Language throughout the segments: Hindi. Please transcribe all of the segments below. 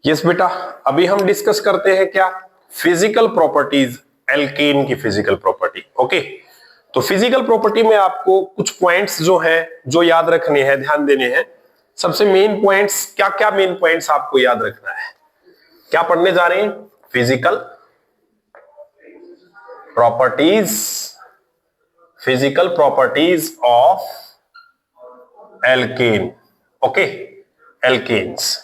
यस बेटा, अभी हम डिस्कस करते हैं क्या, फिजिकल प्रॉपर्टीज, एल्केन की फिजिकल प्रॉपर्टी। ओके, तो फिजिकल प्रॉपर्टी में आपको कुछ पॉइंट्स जो है जो याद रखने हैं, ध्यान देने हैं। सबसे मेन पॉइंट्स क्या क्या, मेन पॉइंट्स आपको याद रखना है। क्या पढ़ने जा रहे हैं? Physical properties, physical properties of alkane. Okay, alkanes.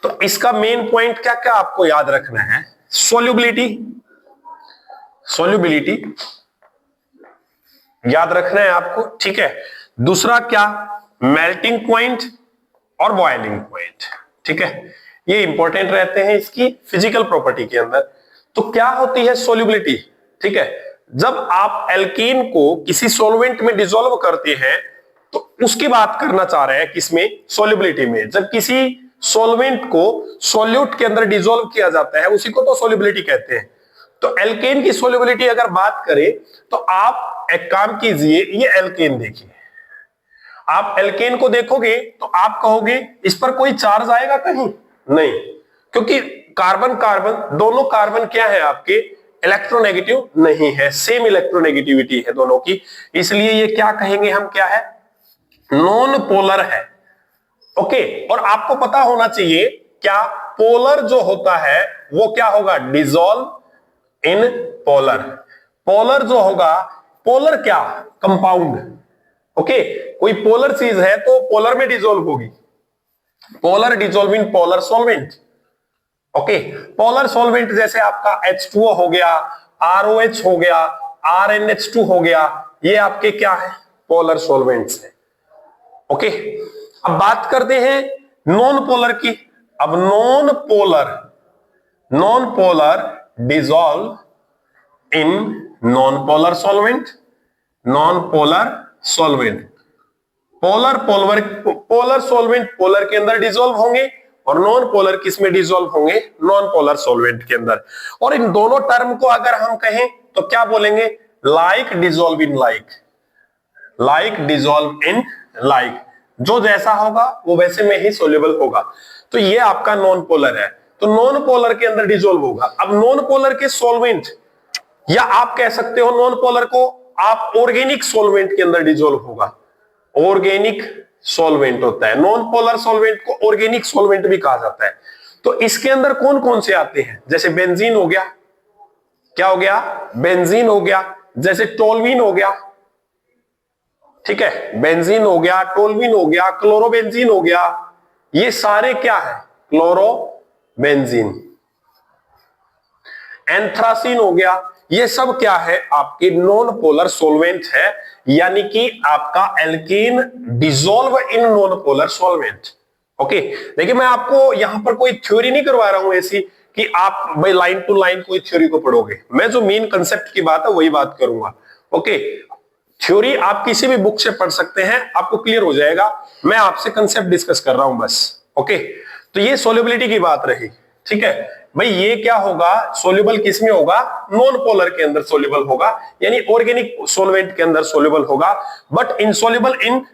तो इसका मेन पॉइंट क्या क्या आपको याद रखना है? सोल्यूबिलिटी, सोल्यूबिलिटी याद रखना है आपको, ठीक है। दूसरा क्या? मेल्टिंग पॉइंट और बॉइलिंग पॉइंट, ठीक है। ये इंपॉर्टेंट रहते हैं इसकी फिजिकल प्रॉपर्टी के अंदर। तो क्या होती है सोल्यूबिलिटी? ठीक है, जब आप एल्कीन को किसी सॉल्वेंट में डिसॉल्व करते हैं तो उसकी बात करना चाह रहे हैं, किसमें? सोल्यूबिलिटी में। जब किसी सॉल्वेंट को सॉल्यूट के अंदर डिसॉल्व किया जाता है, उसी को तो सोल्यूबिलिटी कहते हैं। तो एल्केन की सोल्यूबिलिटी अगर बात करें तो आप एक काम कीजिए, ये एल्केन देखिए। आप एल्केन को देखोगे तो आप कहोगे इस पर कोई चार्ज आएगा कहीं? नहीं, क्योंकि कार्बन कार्बन दोनों कार्बन क्या है आपके? इलेक्ट्रोनेगेटिव नहीं है, सेम इलेक्ट्रोनेगेटिविटी है दोनों की। इसलिए ये क्या कहेंगे हम, क्या है? नॉन पोलर है। ओके, और आपको पता होना चाहिए क्या, पोलर जो होता है वो क्या होगा? Dissolve in polar. पोलर जो होगा, पोलर क्या? कंपाउंड। ओके, कोई पोलर चीज है तो पोलर में डिसॉल्व होगी। Polar dissolve in polar solvent. Okay, polar solvent जैसे आपका H2O हो गया, ROH हो गया, RNH2 हो गया, ये आपके क्या है? पोलर सॉल्वेंट्स है। ओके, अब बात करते हैं नॉन पोलर की। अब non polar dissolve in non polar solvent. Non polar solvent, polar solvent polar के अंदर डिसॉल्व होंगे और नॉन पोलर किस में डिसॉल्व होंगे? नॉन पोलर सॉल्वेंट के अंदर। और इन दोनों टर्म को अगर हम कहें तो क्या बोलेंगे? Like dissolve in like, like dissolve in like. जो जैसा होगा वो वैसे में ही सोल्यूबल होगा। तो ये आपका नॉन पोलर है, तो नॉन पोलर के अंदर डिसॉल्व होगा। अब नॉन पोलर के सॉल्वेंट, या आप कह सकते हो नॉन पोलर को आप ऑर्गेनिक सॉल्वेंट के अंदर डिसॉल्व होगा। ऑर्गेनिक सॉल्वेंट होता है, नॉन पोलर सॉल्वेंट को ऑर्गेनिक सॉल्वेंट भी कहा जाता है। तो इसके अंदर कौन कौन से आते हैं? जैसे बेंजीन हो गया, क्या हो गया? बेंजीन हो गया। जैसे टोल्यूइन हो गया, ठीक है, बेंजीन हो गया, टोल्यूइन हो गया, क्लोरोबेंजीन हो गया, ये सारे क्या है? क्लोरोबेंजीन। एंथ्रासीन हो गया, ये सब क्या है? आपके नॉन पोलर सॉल्वेंट है, यानी कि आपका alkene dissolve in non polar solvent. Okay, देखिए मैं आपको यहां पर कोई थ्योरी नहीं करवा रहा हूं ऐसी कि आप भाई लाइन टू लाइन कोई थ्योरी को पढ़ोगे। मैं जो मेन कंसेप्ट की बात है वही बात करूंगा। ओके, थ्योरी आप किसी भी बुक से पढ़ सकते हैं, आपको क्लियर हो जाएगा। मैं आपसे कंसेप्ट डिस्कस कर रहा हूं बस। ओके, तो ये सोल्यूबिलिटी की बात रही, ठीक है भाई। ये क्या होगा? सोल्यूबल किस में होगा? नॉन पोलर के अंदर सोल्यूबल होगा, यानी ऑर्गेनिक सॉल्वेंट के अंदर सोल्यूबल होगा। बट इनसोल्यूबल इन,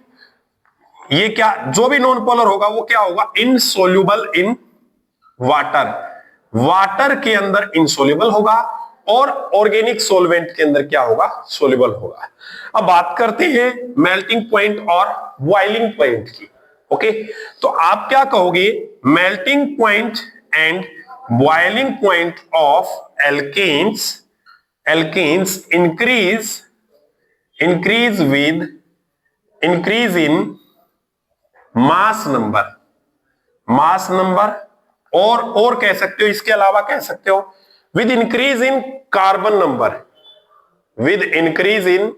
ये क्या, जो भी नॉन पोलर होगा वो क्या होगा? Insoluble in water. वाटर के अंदर इनसोल्यूबल होगा और ऑर्गेनिक सॉल्वेंट के अंदर क्या होगा? सोल्यूबल होगा। अब बात करते हैं मेल्टिंग पॉइंट और बॉइलिंग पॉइंट की। ओके, तो आप क्या कहोगे? Melting point and boiling point of alkanes, alkanes increase with increase in mass number, mass number, और कह सकते हो, इसके अलावा कह सकते हो with increase in carbon number, with increase in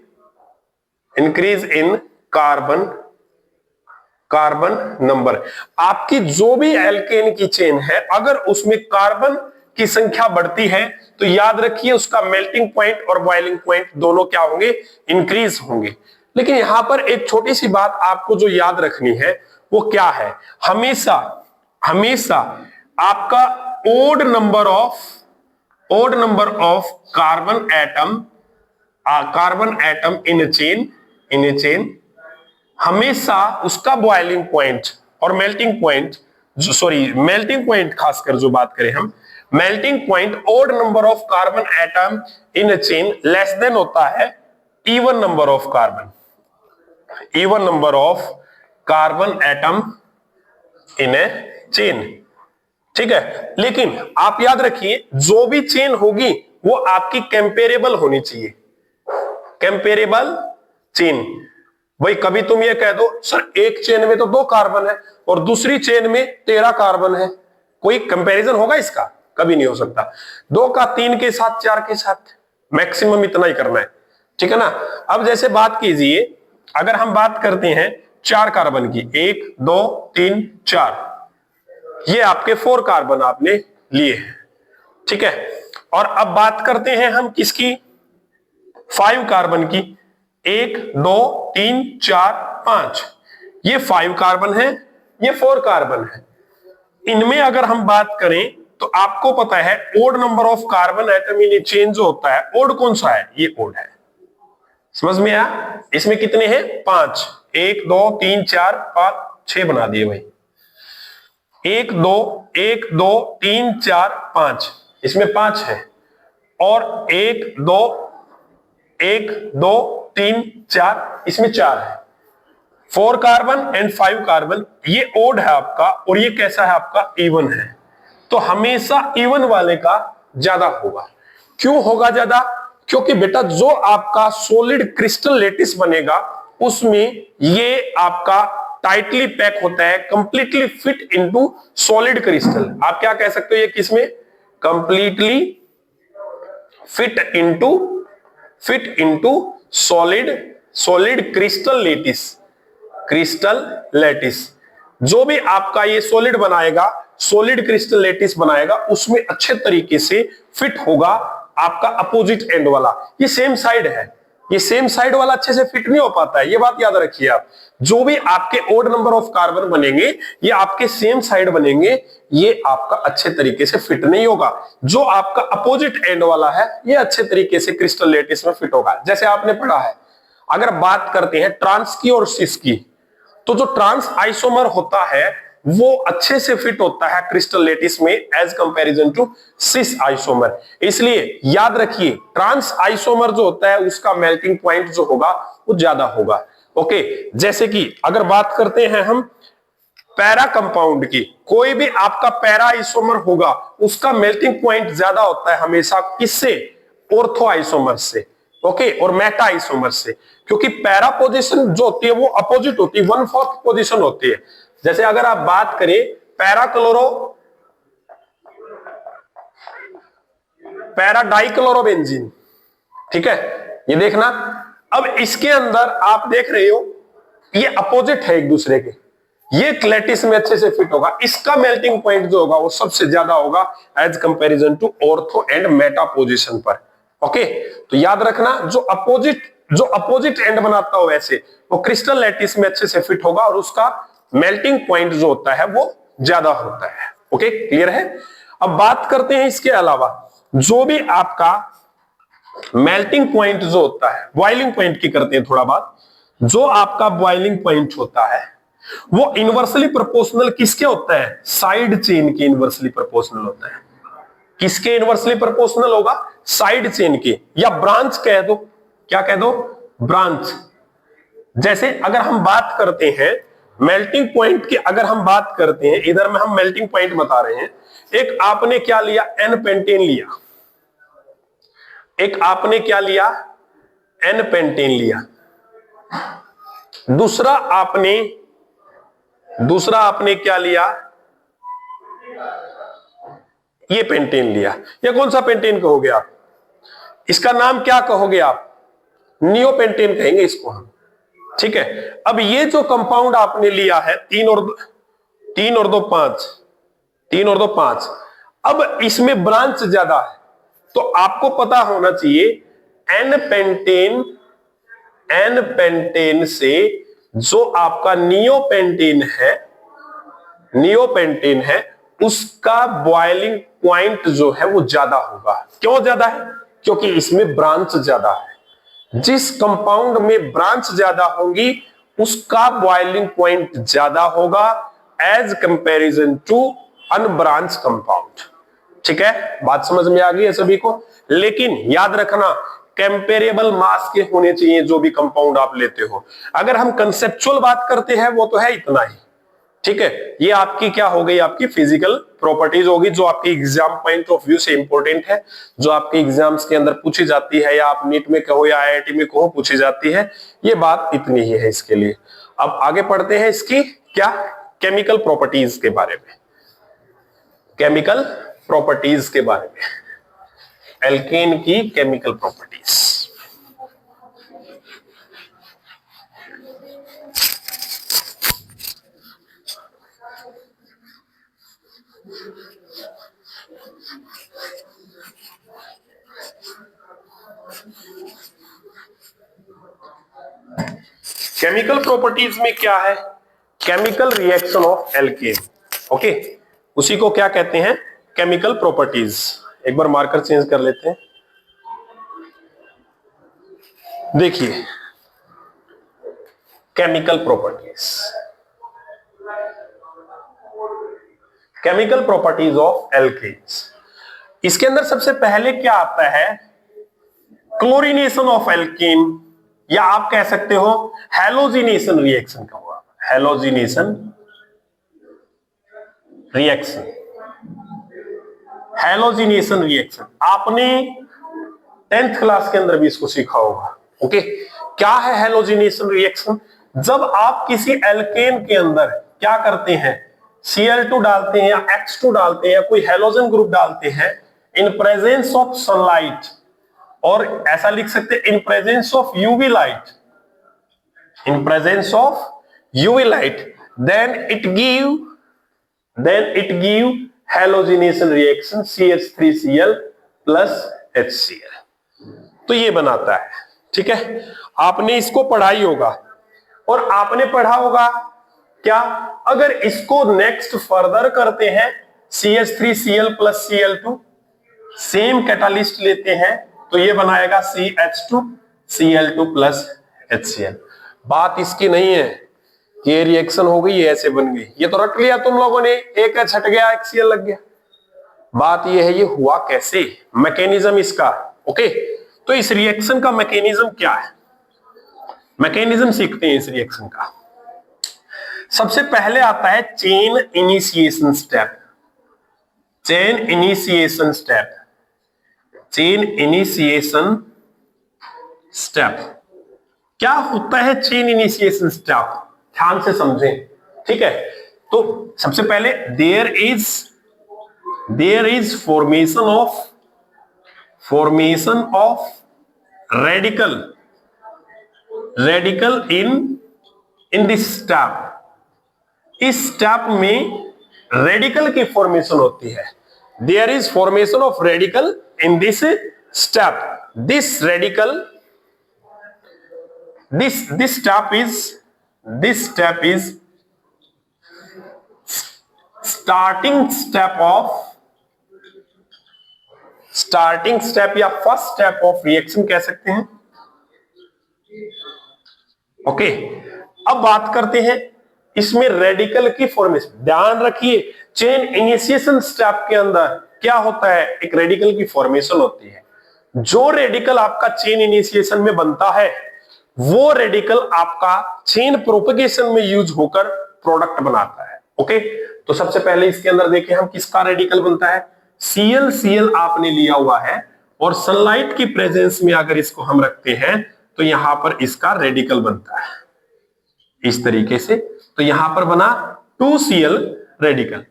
carbon number. आपकी जो भी एल्केन की चेन है, अगर उसमें कार्बन की संख्या बढ़ती है तो याद रखिए उसका मेल्टिंग पॉइंट और बॉइलिंग पॉइंट दोनों क्या होंगे? इंक्रीज होंगे। लेकिन यहां पर एक छोटी सी बात आपको जो याद रखनी है वो क्या है? हमेशा हमेशा आपका odd number of carbon atom in a chain, हमेशा उसका बॉइलिंग पॉइंट और melting point sorry melting point, खासकर जो बात करें हम, melting point odd number of carbon atom in a chain less than होता है even number of carbon, even number of carbon atom in a chain. ठीक है, लेकिन आप याद रखिए जो भी चेन होगी वो आपकी कंपेरेबल होनी चाहिए, कंपेरेबल चेन। भाई कभी तुम ये कह दो सर एक चेन में तो 2 कार्बन है और दूसरी चेन में 13 कार्बन है, कोई कंपैरिजन होगा इसका? कभी नहीं हो सकता। 2 का 3 के साथ 4 के साथ मैक्सिमम इतना ही करना है, ठीक है ना। अब जैसे बात कीजिए, अगर हम बात करते हैं 4 कार्बन की, 1 2 3 4, ये आपके 4 कार्बन आपने लिए हैं, ठीक है। और अब बात करते हैं हम किसकी, 5 कार्बन की, 1 2 3 4 5, ये 5 कार्बन है, ये 4 कार्बन है। इनमें अगर हम बात करें तो आपको पता है odd number of carbon atom in chain जो होता है, ओड कौन सा है? ये ओड है। समझ में आया? इसमें कितने हैं? 5, 1 2 3 4 5 6 बना दिए भाई, 1 2 1 2 3 4 5, इसमें 5 है, और 1 2 1 2 3 4, इसमें 4 है। 4 कार्बन एंड 5 कार्बन, ये ओड है आपका, और ये कैसा है आपका? इवन है। तो हमेशा इवन वाले का ज्यादा होगा। क्यों होगा ज्यादा? क्योंकि बेटा जो आपका सॉलिड क्रिस्टल लेटिस बनेगा उसमें ये आपका टाइटली पैक होता है, completely fit into solid crystal. आप क्या कह सकते हो ये किसमें? Completely fit into solid crystal lettuce, crystal lettuce. जो भी आपका ये सॉलिड बनाएगा, सॉलिड क्रिस्टल लेटिस बनाएगा, उसमें अच्छे तरीके से फिट होगा आपका अपोजिट एंड वाला। ये सेम साइड है, ये सेम साइड वाला अच्छे से फिट नहीं हो पाता है, ये बात याद रखिए आप। जो भी आपके ओड नंबर ऑफ कार्बन बनेंगे ये आपके सेम साइड बनेंगे, ये आपका अच्छे तरीके से फिट नहीं होगा। जो आपका अपोजिट एंड वाला है ये अच्छे तरीके से क्रिस्टल लेटिस में फिट होगा। जैसे आपने पढ़ा है, अगर बात करते हैं ट्रांस की और सिस की, तो जो ट्रांस आइसोमर होता है वो अच्छे से फिट होता है क्रिस्टल लेटिस में as comparison to cis isomer. इसलिए याद रखिए ट्रांस आइसोमर जो होता है उसका मेल्टिंग पॉइंट जो होगा वो ज्यादा होगा। ओके, जैसे कि अगर बात करते हैं हम पैरा कंपाउंड की, कोई भी आपका पैरा आइसोमर होगा उसका मेल्टिंग पॉइंट ज्यादा होता है हमेशा किससे? ऑर्थो आइसोमर से, ओके, और मेटा आइसोमर से। क्योंकि पैरा पोजीशन जो होती है वो अपोजिट होती है, 1/4 पोजीशन होती है। जैसे अगर आप बात करें पैरा डाइक्लोरोबेंजीन, ठीक है, ये देखना। अब इसके अंदर आप देख रहे हो ये अपोजिट है एक दूसरे के, ये लेटिस में अच्छे से फिट होगा, इसका मेल्टिंग पॉइंट जो होगा वो सबसे ज्यादा होगा as comparison to ortho and meta position पर। ओके, तो याद रखना जो अपोजिट एंड बनाता हो वैसे वो क्रिस्टल लेटिस में अच्छे से फिट होगा और उसका मेल्टिंग पॉइंट जो होता है वो ज्यादा होता है। ओके, क्लियर है? अब बात करते हैं इसके अलावा जो भी आपका मेल्टिंग पॉइंट जो होता है, बॉइलिंग पॉइंट की करते हैं थोड़ा बात। जो आपका बॉइलिंग पॉइंट होता है वो इनवर्सली प्रोपोर्शनल किसके होता है? साइड चेन के इनवर्सली प्रोपोर्शनल होता है। किसके इनवर्सली प्रोपोर्शनल होगा? साइड चेन के, या ब्रांच कह दो। क्या कह दो? ब्रांच। जैसे अगर हम बात करते हैं मेल्टिंग पॉइंट की, अगर हम बात करते हैं इधर में हम मेल्टिंग पॉइंट बता रहे हैं, एक आपने क्या लिया? एन पेंटेन लिया, एक आपने क्या लिया? एन पेंटेन लिया। दूसरा आपने क्या लिया? ये पेंटेन लिया। ये कौन सा पेंटेन कहोगे आप? इसका नाम क्या कहोगे आप? नियो पेंटेन कहेंगे इसको हम, ठीक है। अब ये जो कंपाउंड आपने लिया है 3 और 2 5, 3 और 2 5, अब इसमें ब्रांच ज्यादा है तो आपको पता होना चाहिए एन पेंटेन से जो आपका नियो पेंटेन है उसका बॉइलिंग पॉइंट जो है वो ज्यादा होगा। क्यों ज्यादा है? क्योंकि इसमें ब्रांच ज्यादा है। जिस कंपाउंड में ब्रांच ज्यादा होगी उसका बॉइलिंग पॉइंट ज्यादा होगा as comparison to unbranched compound. ठीक है, बात समझ में आ गई है सभी को। लेकिन याद रखना कंपेरेबल मास के होने चाहिए जो भी कंपाउंड आप लेते हो। अगर हम कंसेप्चुअल बात करते हैं वो तो है इतना ही। ठीक है, ये आपकी क्या हो गई, आपकी फिजिकल प्रॉपर्टीज होगी जो आपकी एग्जाम पॉइंट ऑफ व्यू से इंपॉर्टेंट है, जो आपके एग्जाम्स के अंदर पूछी जाती है, या आप नीट में कहो या आईआईटी में कहो पूछी जाती है। ये बात इतनी ही है इसके लिए। अब आगे पढ़ते हैं इसकी क्या, केमिकल प्रॉपर्टीज के बारे में। केमिकल प्रॉपर्टीज के बारे में, एल्केन की केमिकल प्रॉपर्टीज। केमिकल प्रॉपर्टीज में क्या है, chemical reaction of alkane. Okay, उसी को क्या कहते हैं, केमिकल प्रॉपर्टीज। एक बार मार्कर चेंज कर लेते हैं। देखिए chemical properties, chemical properties of alkanes. इसके अंदर सबसे पहले क्या आता है, क्लोरीनेशन ऑफ एल्केन, या आप कह सकते हो हैलोजिनेशन रिएक्शन का हुआ, हैलोजिनेशन रिएक्शन। हैलोजिनेशन रिएक्शन आपने 10th क्लास के अंदर भी इसको सीखा होगा। ओके, क्या है हैलोजिनेशन रिएक्शन? जब आप किसी एल्केन के अंदर क्या करते हैं, Cl2 डालते हैं या X2 डालते हैं या कोई हैलोजन ग्रुप डालते हैं इन प्रेजेंस ऑफ सनलाइट, और ऐसा लिख सकते हैं in presence of UV light, in presence of UV light, then it give halogenation reaction CH3Cl plus HCl। तो ये बनाता है। ठीक है, आपने इसको पढ़ा ही होगा, और आपने पढ़ा होगा क्या, अगर इसको नेक्स्ट फर्दर करते हैं CH3Cl plus Cl2, same catalyst लेते हैं तो ये बनाएगा CH2Cl2 प्लस HCl। बात इसकी नहीं है कि ये रिएक्शन हो गई, ये ऐसे बन गई, ये तो रट लिया तुम लोगों ने, एक H हट गया एक Cl लग गया। बात ये है ये हुआ कैसे, मैकेनिज्म इसका। ओके, तो इस रिएक्शन का मैकेनिज्म क्या है, मैकेनिज्म सीखते हैं इस रिएक्शन का। सबसे पहले आता है chain initiation step, chain initiation step, chain initiation step. क्या होता है चेन इनिशिएशन स्टेप, ध्यान से समझें। ठीक है, तो सबसे पहले there is formation of radical in this step. इस स्टेप में रेडिकल की फॉर्मेशन होती है। There is formation of radical in this step. This step is starting step या फर्स्ट स्टेप ऑफ रिएक्शन कह सकते हैं। ओके, अब बात करते हैं इसमें रेडिकल की फॉर्मेशन। ध्यान रखिए चेन इनिशिएशन स्टेप के अंदर क्या होता है, एक रेडिकल की फॉर्मेशन होती है। जो रेडिकल आपका चेन इनिशिएशन में बनता है वो रेडिकल आपका चेन प्रोपगेशन में यूज होकर प्रोडक्ट बनाता है। ओके, तो सबसे पहले इसके अंदर देखें हम किसका रेडिकल बनता है, Cl आपने लिया हुआ है, और सनलाइट की प्रेजेंस में अगर इसको हम रखते हैं तो यहां पर इसका रेडिकल बनता है इस तरीके से। तो यहां पर बना 2Cl रेडिकल।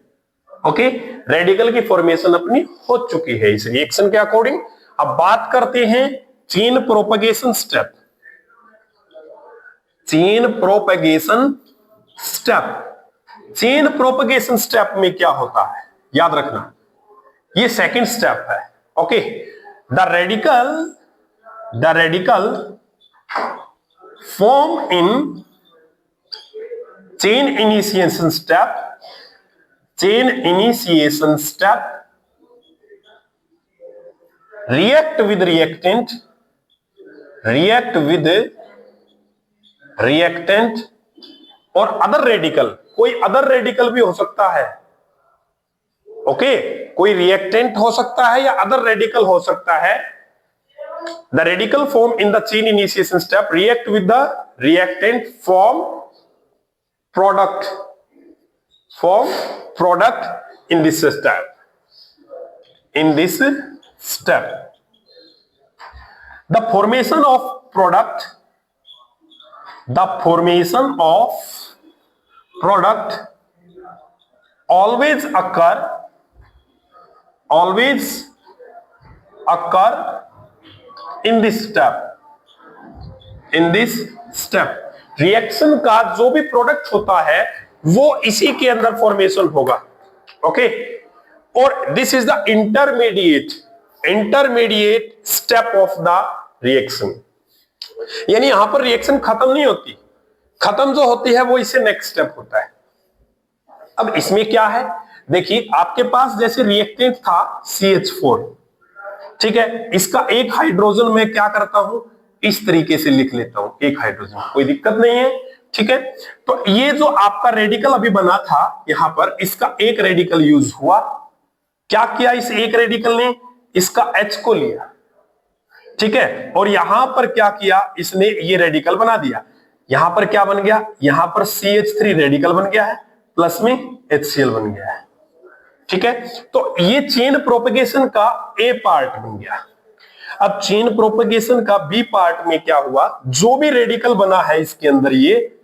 ओके, रेडिकल की फॉर्मेशन अपनी हो चुकी है इस रिएक्शन के अकॉर्डिंग। अब बात करते हैं chain propagation step. Chain propagation step में क्या होता है, याद रखना ये सेकंड स्टेप है। Okay, the radical form in chain initiation step react with reactant और अदर रेडिकल कोई अदर रेडिकल भी हो सकता है। ओके, कोई रिएक्टेंट हो सकता है या अदर रेडिकल हो सकता है। The radical form in the chain initiation step react with the reactant form product in this step. The formation of product always occur in this step। Reaction का जो भी प्रोडक्ट होता है वो इसी के अंदर फॉर्मेशन होगा। ओके, और this is the intermediate step of the reaction. यानी यहां पर रिएक्शन खत्म नहीं होती, खत्म जो होती है वो इससे नेक्स्ट स्टेप होता है। अब इसमें क्या है, देखिए आपके पास जैसे रिएक्टेंट था CH4, ठीक है, इसका एक हाइड्रोजन मैं क्या करता हूं, इस तरीके से लिख लेता हूं, एक हाइड्रोजन, कोई दिक्कत नहीं है, ठीक है। तो ये जो आपका रेडिकल अभी बना था यहां पर, इसका एक रेडिकल यूज हुआ। क्या किया इस एक रेडिकल ने, इसका H को लिया, ठीक है, और यहां पर क्या किया, इसने ये रेडिकल बना दिया। यहां पर क्या बन गया, यहां पर CH3 रेडिकल बन गया है, प्लस में HCl बन गया है, ठीक है। तो ये चेन प्रोपेगेशन का A पार्ट बन गया। अब चेन प्रोपेगेशन का B पार्ट में क्या हुआ, जो भी रेडिकल बना है इसके अंदर, ये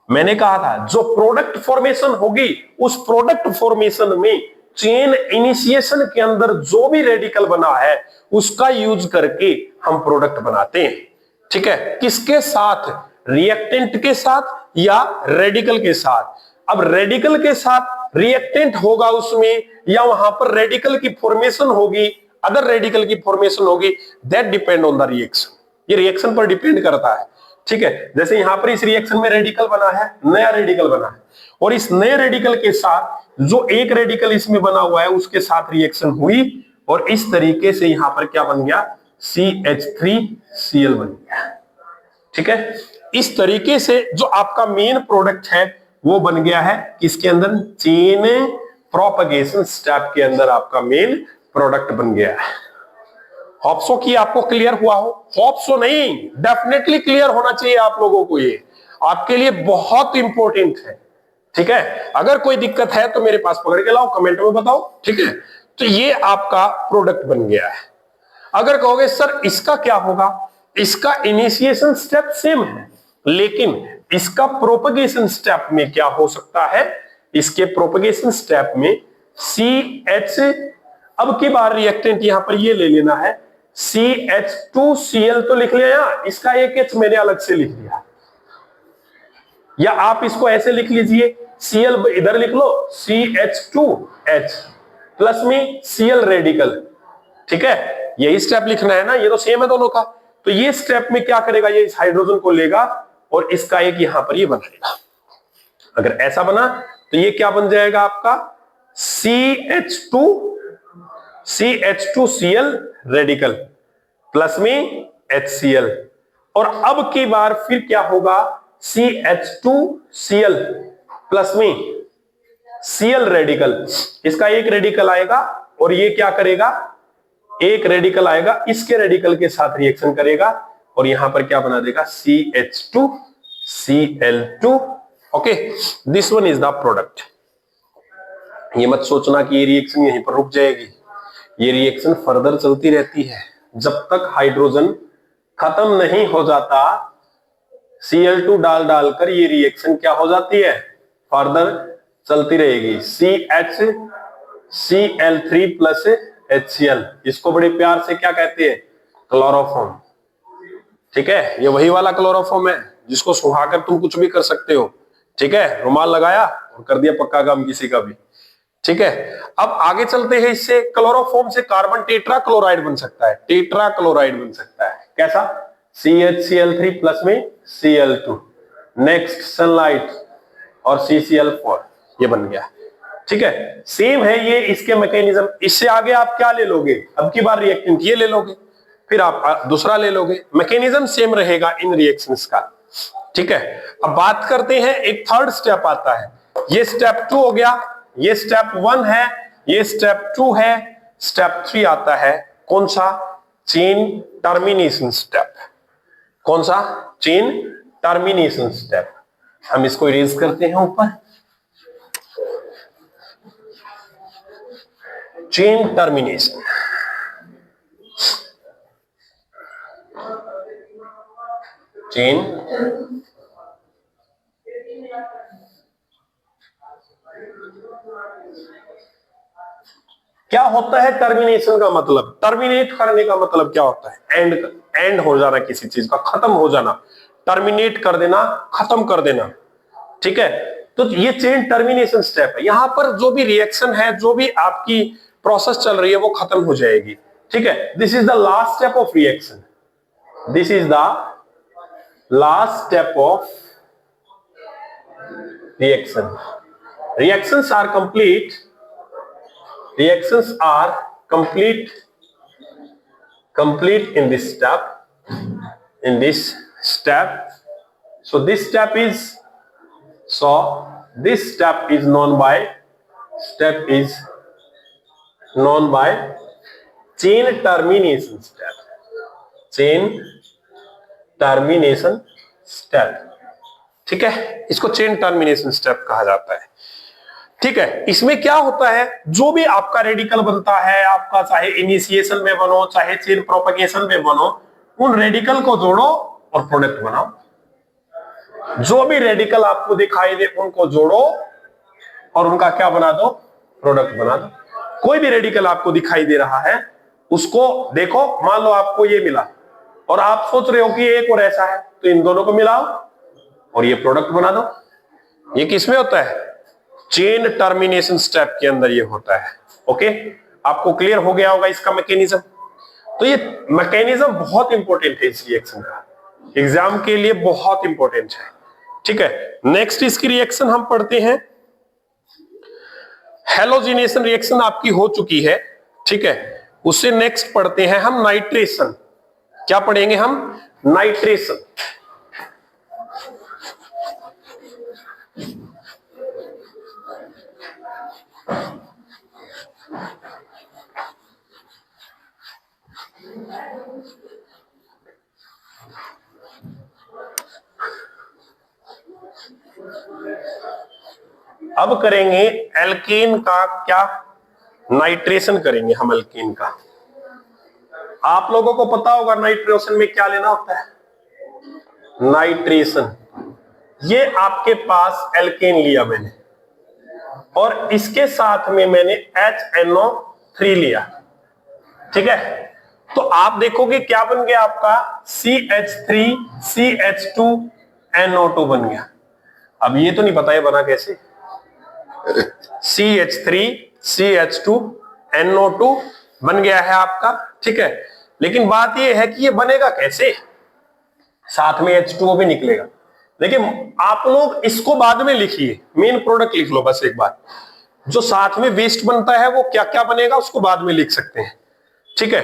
मैंने कहा था जो प्रोडक्ट फॉर्मेशन होगी, उस प्रोडक्ट फॉर्मेशन में चेन इनिशिएशन के अंदर जो भी रेडिकल बना है उसका यूज करके हम प्रोडक्ट बनाते हैं, ठीक है। किसके साथ, रिएक्टेंट के साथ या रेडिकल के साथ। अब रेडिकल के साथ रिएक्टेंट होगा उसमें, या वहां पर रेडिकल की फॉर्मेशन होगी, अदर रेडिकल की फॉर्मेशन होगी, that depend on the reaction. ये रिएक्शन पर डिपेंड करता है, ठीक है। जैसे यहां पर इस रिएक्शन में रेडिकल बना है, नया रेडिकल बना है, और इस नए रेडिकल के साथ जो एक रेडिकल इसमें बना हुआ है उसके साथ रिएक्शन हुई, और इस तरीके से यहां पर क्या बन गया, CH3Cl बन गया, ठीक है। इस तरीके से जो आपका मेन प्रोडक्ट है वो बन गया है किसके अंदर, चेन प्रोपगेशन स्टेप के अंदर आपका मेन प्रोडक्ट बन गया है। होप सो कि आपको क्लियर हुआ हो, होप सो नहीं, डेफिनेटली क्लियर होना चाहिए आप लोगों को, ये आपके लिए बहुत इंपॉर्टेंट है, ठीक है। अगर कोई दिक्कत है तो मेरे पास पकड़ के लाओ, कमेंट में बताओ, ठीक है। तो ये आपका प्रोडक्ट बन गया है। अगर कहोगे सर इसका क्या होगा, इसका इनिशिएशन स्टेप सेम है, लेकिन इसका प्रोपगेशन स्टेप में क्या हो सकता है, इसके प्रोपगेशन स्टेप में CH, अब की बार रिएक्टेंट यहां पर ये ले लेना है, CH2Cl तो लिख लिया, इसका एक H मैंने अलग से लिख दिया, या आप इसको ऐसे लिख लीजिए, Cl इधर लिख लो, CH2H प्लस में Cl रेडिकल, ठीक है। यही स्टेप लिखना है ना, ये तो सेम है दोनों का। तो ये स्टेप में क्या करेगा, ये इस हाइड्रोजन को लेगा और इसका एक यहां पर ये बनाएगा। अगर ऐसा बना तो ये क्या बन जाएगा आपका, CH2Cl रेडिकल प्लस में HCl, और अब की बार फिर क्या होगा, CH2Cl प्लस में Cl रेडिकल, इसका एक रेडिकल आएगा और ये क्या करेगा, एक रेडिकल आएगा इसके रेडिकल के साथ रिएक्शन करेगा और यहां पर क्या बना देगा, CH2Cl2। Okay, this one is the product. ये मत सोचना कि ये रिएक्शन यहीं पर रुक जाएगी, ये रिएक्शन फर्दर चलती रहती है जब तक हाइड्रोजन खत्म नहीं हो जाता। Cl2 डालकर ये रिएक्शन क्या हो जाती है, फर्दर चलती रहेगी। CH-Cl3 प्लस HCl, इसको बड़े प्यार से क्या कहते हैं, क्लोरोफॉर्म, ठीक है। ये वही वाला क्लोरोफॉर्म है जिसको सुखाकर तुम कुछ भी कर सकते हो, ठीक है। रुमाल लगाया और कर दिया पक्का काम किसी का भी, ठीक है। अब आगे चलते हैं, इससे क्लोरोफॉर्म से कार्बन टेट्रा क्लोराइड बन सकता है, टेट्रा क्लोराइड बन सकता है। कैसा, CHCl3 प्लस में Cl2, नेक्स्ट सनलाइट और CCl4, ये बन गया, ठीक है। सेम है ये इसके मैकेनिज्म। इससे आगे आप क्या ले लोगे, अब की बार रिएक्टेंट ये ले लोगे, फिर आप दूसरा ले लोगे, मैकेनिज्म सेम रहेगा इन रिएक्शंस का, ठीक है। अब बात करते हैं, एक थर्ड स्टेप आता है, ये स्टेप 2 हो गया, ये स्टेप 1 है, ये स्टेप 2 है, स्टेप 3 आता है कौन सा? Chain termination step. कौन सा? Chain termination step. हम इसको इरेज करते हैं ऊपर। चेन टर्मिनेशन, चेन क्या होता है? टर्मिनेशन का मतलब, टर्मिनेट करने का मतलब क्या होता है? एंड हो जाना, किसी चीज का खत्म हो जाना, टर्मिनेट कर देना, खत्म कर देना। ठीक है, तो ये चेन टर्मिनेशन स्टेप है। यहां पर जो भी रिएक्शन है, जो भी आपकी प्रोसेस चल रही है, वो खत्म हो जाएगी। ठीक है, this is the last step of reaction, this is the last step of reaction. Reactions are complete, reactions are complete in this step, so this step is known by chain termination step। ठीक है, इसको चेन टर्मिनेशन स्टेप कहा जाता है। ठीक है, इसमें क्या होता है? जो भी आपका रेडिकल बनता है, आपका चाहे इनिशिएशन में बनो, चाहे चेन प्रोपगेशन में बनो, उन रेडिकल को जोड़ो और प्रोडक्ट बनाओ। जो भी रेडिकल आपको दिखाई दे उनको जोड़ो और उनका क्या बना दो? प्रोडक्ट बना दो। कोई भी रेडिकल आपको दिखाई दे रहा है, उसको देखो, मान लो आपको ये मिला और आप सोच रहे हो कि एक और ऐसा है, तो इन दोनों को मिलाओ और ये प्रोडक्ट बना दो। ये किसमें होता है? चेन टर्मिनेशन स्टेप के अंदर ये होता है। ओके, आपको क्लियर हो गया होगा इसका मैकेनिज्म। तो ये मैकेनिज्म बहुत इंपॉर्टेंट है इस रिएक्शन का, एग्जाम के लिए बहुत इंपॉर्टेंट है। ठीक है, नेक्स्ट इसकी रिएक्शन हम पढ़ते हैं। हेलोजिनेशन रिएक्शन आपकी हो चुकी है। ठीक है, उससे नेक्स्ट पढ़ते हैं हम नाइट्रेशन। क्या पढ़ेंगे हम? नाइट्रेशन। अब करेंगे एल्केन का, क्या? नाइट्रेशन करेंगे हम एल्केन का। आप लोगों को पता होगा नाइट्रेशन में क्या लेना होता है? नाइट्रेशन, ये आपके पास एल्केन लिया मैंने और इसके साथ में मैंने HNO3 लिया। ठीक है, तो आप देखोगे क्या बन गया आपका? CH3CH2NO2 बन गया। अब ये तो नहीं पता है बना कैसे। CH3CH2NO2 बन गया है आपका। ठीक है, लेकिन बात ये है कि ये बनेगा कैसे? साथ में H2O भी निकलेगा, लेकिन आप लोग इसको बाद में लिखिए, मेन प्रोडक्ट लिख लो बस एक बार। जो साथ में वेस्ट बनता है वो क्या क्या बनेगा उसको बाद में लिख सकते हैं। ठीक है,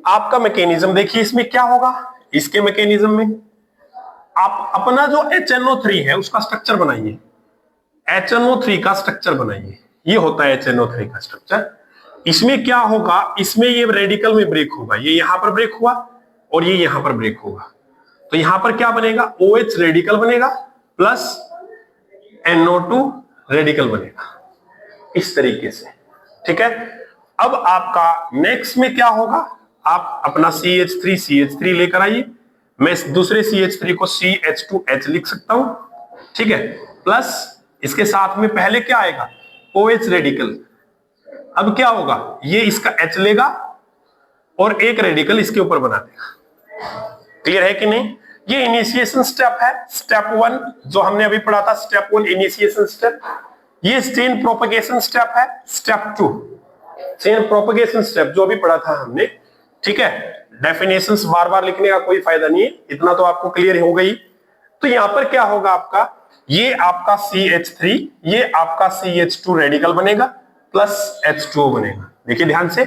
आपका मैकेनिज्म देखिए, इसमें क्या होगा? इसके मैकेनिज्म में आप अपना जो HNO3 है उसका स्ट्रक्चर बनाइए, HNO3 का स्ट्रक्चर बनाइए। ये होता है HNO3 का स्ट्रक्चर। इसमें क्या होगा? इसमें ये रेडिकल में ब्रेक होगा, ये यहां पर ब्रेक हुआ और ये यहां पर ब्रेक होगा, तो यहां पर क्या बनेगा? OH रेडिकल बनेगा प्लस NO2 रेडिकल बनेगा, इस तरीके से। ठीक है, अब आपका नेक्स्ट में क्या होगा? आप अपना CH3 लेकर आइए। मैं दूसरे CH3 को CH2H लिख सकता हूं। ठीक है, प्लस इसके साथ में पहले क्या आएगा? OH radical. अब क्या होगा? ये इसका H लेगा और एक रेडिकल इसके ऊपर बना देगा। क्लियर है कि नहीं? ये इनिशिएशन स्टेप है, स्टेप 1 जो हमने अभी पढ़ा था, स्टेप 1 इनिशिएशन स्टेप। ये चेन प्रोपगेशन स्टेप है, स्टेप 2 चेन प्रोपगेशन स्टेप जो अभी पढ़ा था हमने। ठीक है, डेफिनेशंस बार बार लिखने का कोई फायदा नहीं है, इतना तो आपको क्लियर हो गई। तो यहां पर क्या होगा आपका? ये आपका CH3, ये आपका CH2 रेडिकल बनेगा प्लस H2O बनेगा। देखिए ध्यान से,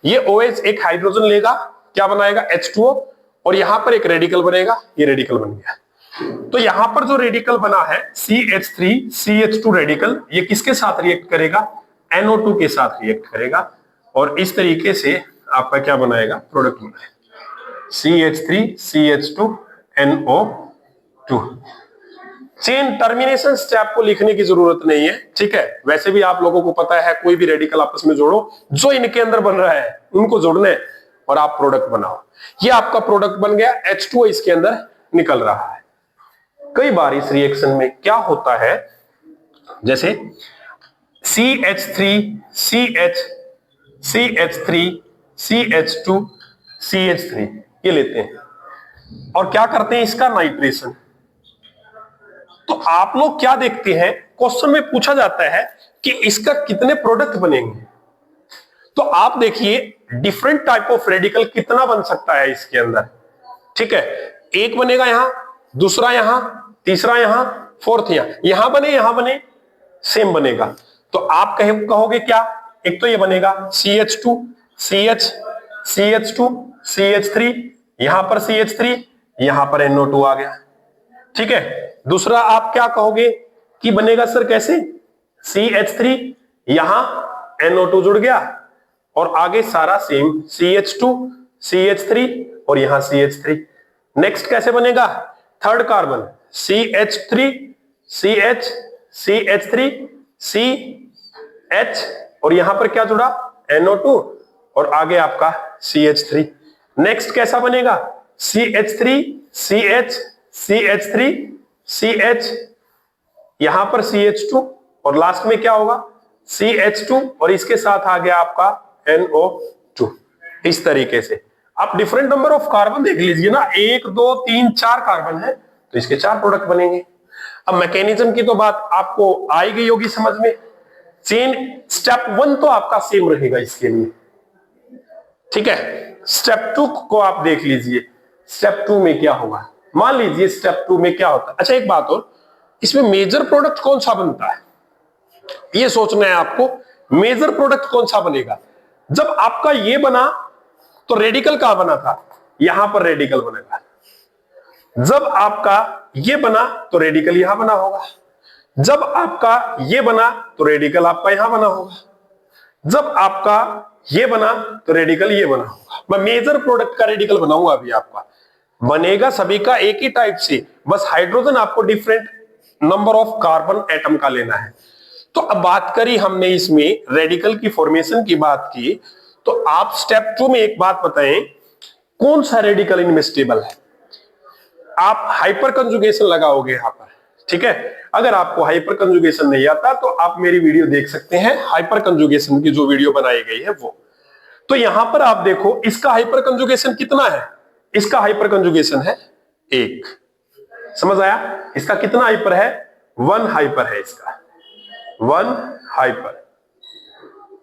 ये OH एक हाइड्रोजन लेगा, क्या बनाएगा? H2O, और यहां पर एक रेडिकल बनेगा, ये रेडिकल बन गया। तो यहां पर जो रेडिकल बना है CH3CH2 रेडिकल, ये किसके साथ रिएक्ट करेगा? NO2 के साथ रिएक्ट करेगा और इस तरीके से आपका क्या बनाएगा? प्रोडक्ट बनाएगा CH3CH2NO2। चेन टर्मिनेशन स्टेप को लिखने की जरूरत नहीं है, ठीक है। वैसे भी आप लोगों को पता है कोई भी रेडिकल आपस में जोड़ो, जो इनके अंदर बन रहा है उनको जोड़ना है और आप प्रोडक्ट बनाओ। ये आपका प्रोडक्ट बन गया, H2O इसके अंदर निकल रहा है। कई बार इस रिएक्शन में क्या होता है, जैसे CH3CH3CH2CH3 ये लेते हैं और क्या करते हैं, इसका नाइट्रेशन। तो आप लोग क्या देखते हैं, क्वेश्चन में पूछा जाता है कि इसका कितने प्रोडक्ट बनेंगे। तो आप देखिए डिफरेंट टाइप ऑफ रेडिकल कितना बन सकता है इसके अंदर, ठीक है। एक बनेगा यहां, दूसरा यहां, तीसरा यहां, फोर्थ यहां बने, सेम बनेगा। तो आप कहोगे क्या, एक तो ये बनेगा CH2 CH CH2 CH3, यहां पर CH3, यहां पर NO2 आ गया, ठीक है। दूसरा आप क्या कहोगे कि बनेगा सर कैसे, CH3 यहां NO2 जुड़ गया और आगे सारा सेम CH2 CH3 और यहां CH3। नेक्स्ट कैसे बनेगा, third carbon CH3 CH CH3 CH और यहां पर क्या जुड़ा, NO2 और आगे आपका CH3। नेक्स्ट कैसा बनेगा, CH3 CH CH3 CH, यहां पर CH2 और लास्ट में क्या होगा CH2 और इसके साथ आ गया आपका NO2। इस तरीके से आप डिफरेंट नंबर ऑफ कार्बन देख लीजिए ना, 1 2 3 4 कार्बन है तो इसके 4 प्रोडक्ट बनेंगे। अब मैकेनिज्म की तो बात आपको आई गई होगी समझ में। चेन स्टेप 1 तो आपका सेम रहेगा इसके लिए, ठीक है। स्टेप 2 को आप देख लीजिए, स्टेप 2 में क्या होगा, मान लीजिए स्टेप 2 में क्या होता है। अच्छा एक बात और, इसमें मेजर प्रोडक्ट कौन सा बनता है ये सोचना है आपको। मेजर प्रोडक्ट कौन सा बनेगा, जब आपका ये बना तो रेडिकल कहां बना था, यहां पर रेडिकल बनेगा। जब आपका ये बना तो रेडिकल यहां बना होगा, जब आपका ये बना तो रेडिकल आपका यहां बना होगा, जब आपका ये बना तो रेडिकल ये बना होगा। मैं मेजर प्रोडक्ट का रेडिकल बनाऊंगा अभी, आपका बनेगा सभी का एक ही टाइप से, बस हाइड्रोजन आपको different number of carbon atom का लेना है। तो अब बात करी हमने इसमें रेडिकल की फॉर्मेशन की बात की, तो आप स्टेप 2 में एक बात बताएं, कौन सा रेडिकल इनमें स्टेबल है। आप हाइपर कंजुगेशन लगाओगे यहां पर, ठीक है। अगर आपको हाइपर कंजुगेशन नहीं आता तो आप मेरी वीडियो देख सकते हैं, हाइपर कंजुगेशन की जो वीडियो बनाई गई है वो। तो यहां पर आप देखो इसका हाइपर कंजुगेशन कितना है, इसका हाइपर कंजुगेशन है 1, समझ आया। इसका कितना हाइपर है, 1 हाइपर है, इसका 1 हाइपर।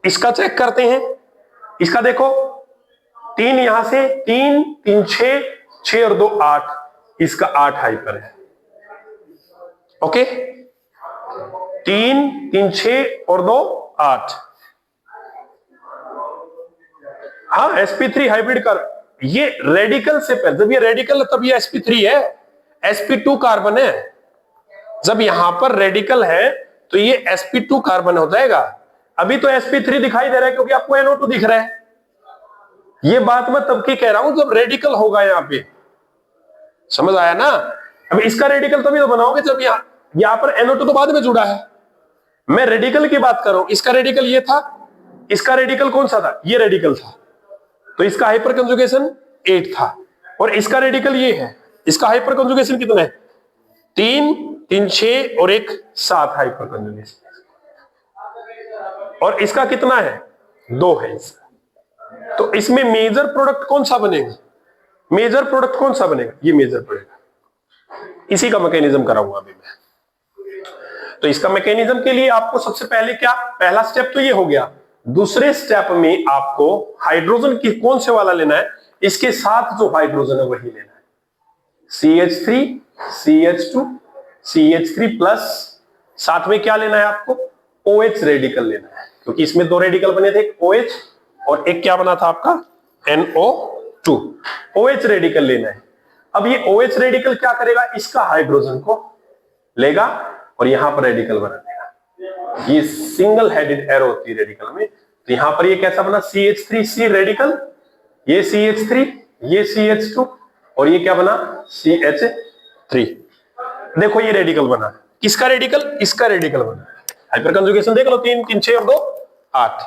इसका चेक करते हैं, इसका देखो 3 यहां से 3 3 6 6 और 2 8, इसका 8 हाइपर है, ओके। 3 3 6 और 2 8, हाँ sp3 हाइब्रिड का ये रेडिकल से पहले, जब ये रेडिकल है तब ये sp3 है, sp2 कार्बन है। जब यहां पर रेडिकल है तो ये sp2 कार्बन हो जाएगा। अभी तो sp3 दिखाई दे रहा है क्योंकि आपको NO2 दिख रहा है। ये बात मैं तब की कह रहा हूं जब रेडिकल होगा, यहां पे समझ आया ना। अब इसका रेडिकल तभी तो बनाओगे जब यहां पर NO2 तो बाद में जुड़ा है। मैं रेडिकल की बात कर रहा हूं, इसका रेडिकल ये था, इसका रेडिकल कौन सा था, ये रेडिकल था, तो इसका हाइपर कंजुगेशन 8 था। और इसका रेडिकल ये है, इसका हाइपर कंजुगेशन कितना है, 3 3 6 और 1 7 हाइपर कंजुगेशन। और इसका कितना है, 2 है इसका। तो इसमें मेजर प्रोडक्ट कौन सा बनेगा, मेजर प्रोडक्ट कौन सा बनेगा, ये मेजर पड़ेगा। इसी का मैकेनिज्म कराऊंगा अभी मैं। तो इसका मैकेनिज्म के लिए आपको सबसे पहले क्या, पहला स्टेप तो ये हो गया। दूसरे स्टेप में आपको हाइड्रोजन की कौन से वाला लेना है, इसके साथ जो हाइड्रोजन है वही लेना है, CH3 CH2 CH3 प्लस साथ में क्या लेना है आपको, OH रेडिकल लेना है, क्योंकि इसमें 2 रेडिकल बने थे, OH और एक क्या बना था आपका NO2। OH रेडिकल लेना है। अब ये OH रेडिकल क्या करेगा, इसका हाइड्रोजन को लेगा और यहां पर रेडिकल बना देगा। ये सिंगल हेडेड एरो होती है रेडिकल में। तो यहां पर ये कैसा बना, CH3C रेडिकल, ये CH3, ये CH2 और ये क्या बना, CH3। देखो ये रेडिकल बना, किसका रेडिकल, इसका रेडिकल बना। हाइपर कंजुगेशन देख लो, 3 3 6 और 2 8,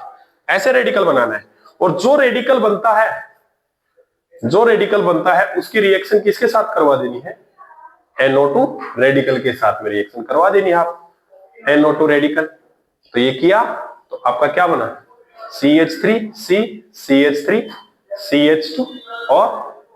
ऐसे रेडिकल बनाना है। और जो रेडिकल बनता है, जो रेडिकल बनता है उसकी रिएक्शन किसके साथ करवा देनी है, NO2 रेडिकल के साथ में रिएक्शन करवा देनी है आप, NO2 रेडिकल। तो ये किया तो आपका क्या बना, CH3C, CH3, CH2 और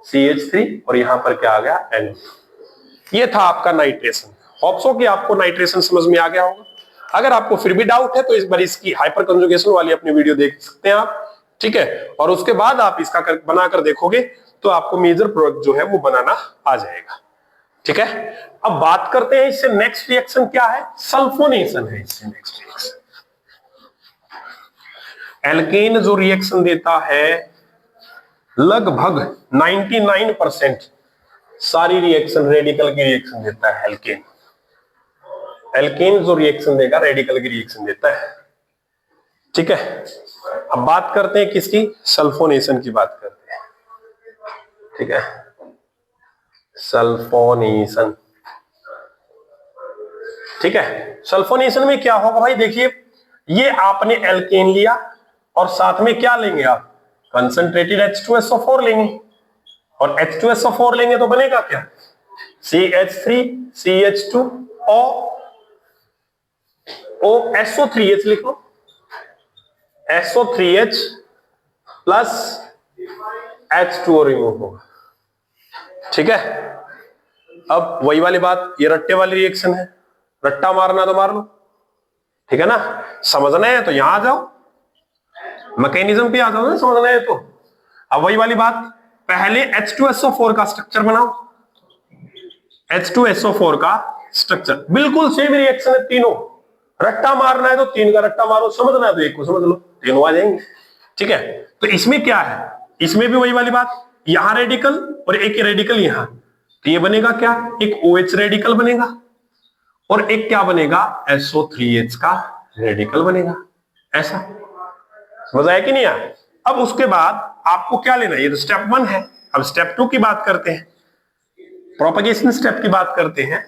CH3 और यहां पर क्या आ गया, NO2। ये था आपका नाइट्रेशन। होप सो कि आपको नाइट्रेशन समझ में आ गया होगा। अगर आपको फिर भी डाउट है तो इस बार इसकी हाइपर कंजुगेशन वाली अपनी वीडियो देख सकते हैं आप, ठीक है। और उसके बाद आप इसका बनाकर देखोगे तो आपको मेजर प्रोडक्ट जो है वो बनाना आ जाएगा, ठीक है। अब बात करते हैं इससे नेक्स्ट रिएक्शन क्या है, सल्फोनेशन है इससे नेक्स्ट रिएक्शन। एल्केन जो रिएक्शन देता है लगभग 99% सारी रिएक्शन रेडिकल की रिएक्शन देता है एल्केन। एल्केन जो रिएक्शन देगा रेडिकल की रिएक्शन देता है, ठीक है। अब बात करते हैं किसकी, सल्फोनेशन की बात करते हैं, ठीक है। सल्फोनेशन, ठीक है। सल्फोनेशन में क्या होगा भाई, देखिए ये आपने एल्केन लिया और साथ में क्या लेंगे आप, कंसंट्रेटेड H2SO4 लेंगे और H2SO4 लेंगे तो बनेगा क्या, CH3 CH2 SO3H लिख लो, SO3H प्लस H2O रिमूव होगा, ठीक है। अब वही वाली बात, ये रट्टे वाली रिएक्शन है, रट्टा मारना तो मार लो, ठीक है ना। समझना है तो यहां आ जाओ, मैकेनिज्म पे आ जाओ ना, समझना है तो। अब वही वाली बात, पहले H2SO4 का स्ट्रक्चर बनाओ, H2SO4 का स्ट्रक्चर बिल्कुल सेम रिएक्शन है, तीनों रट्टा मारना है तो 3 का रट्टा मारो, समझना है तो 1 को समझ लो, तीनों आ जाएंगे, ठीक है। तो इसमें क्या है, इसमें भी वही वाली बात, यहां रेडिकल और एक रेडिकल यहां, तो ये बनेगा क्या, एक OH रेडिकल बनेगा और एक क्या बनेगा, SO3H का रेडिकल बनेगा, ऐसा। समझ आया कि नहीं आया। अब उसके बाद आपको क्या लेना है, ये तो स्टेप 1 है। अब स्टेप 2 की बात करते हैं, प्रोपगेशन स्टेप की बात करते हैं।